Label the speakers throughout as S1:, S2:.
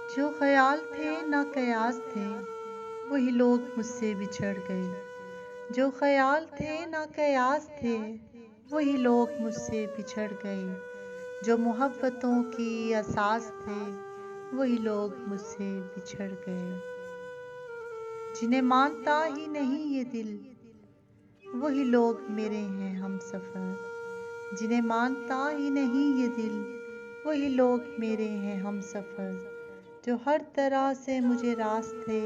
S1: جو خیال تھے نہ قیاس تھے وہی لوگ مجھ سے بچھڑ گئے، جو خیال تھے نہ قیاس تھے وہی لوگ مجھ سے بچھڑ گئے، جو محبتوں کی اساس تھے وہی لوگ مجھ سے بچھڑ گئے، جنہیں مانتا ہی نہیں یہ دل وہی لوگ میرے ہیں ہم سفر، جنہیں مانتا ہی نہیں یہ دل وہی لوگ میرے ہیں ہم سفر، جو ہر طرح سے مجھے راس تھے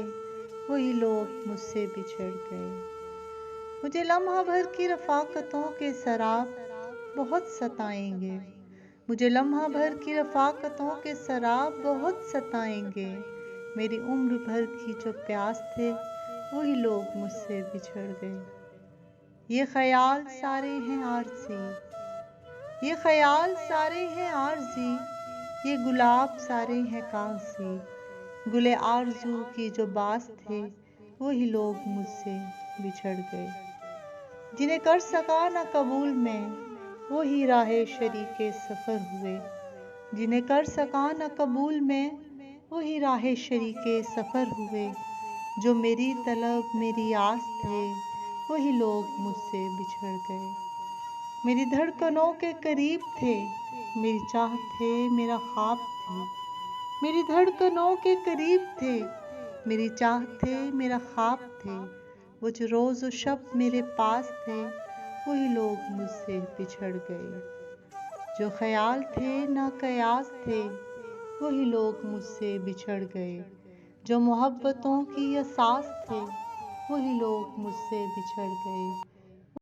S1: وہی لوگ مجھ سے بچھڑ گئے، مجھے لمحہ بھر کی رفاقتوں کے سراب بہت ستائیں گے، مجھے لمحہ بھر کی رفاقتوں کے سراب بہت ستائیں گے، میری عمر بھر کی جو پیاس تھے وہی لوگ مجھ سے بچھڑ گئے، یہ خیال سارے ہیں عارضی، یہ خیال سارے ہیں عارضی، یہ گلاب سارے ہیں کاغذی، گلے آرزو کی جو باز تھے وہی لوگ مجھ سے بچھڑ گئے، جنہیں کر سکا نہ قبول میں وہی راہ شریک سفر ہوئے، جنہیں کر سکا نہ قبول میں وہی راہ شریک سفر ہوئے، جو میری طلب میری آس تھے وہی لوگ مجھ سے بچھڑ گئے، میری دھڑکنوں کے قریب تھے میری چاہت تھے میرا خواب تھے، میری دھڑکنوں کے قریب تھے میری چاہت تھے میرا خواب تھے، وہ جو روز و شب میرے پاس تھے وہی لوگ مجھ سے بچھڑ گئے، جو خیال تھے نہ قیاس تھے وہی لوگ مجھ سے بچھڑ گئے، جو محبتوں کی اساس تھے وہی لوگ مجھ سے بچھڑ گئے۔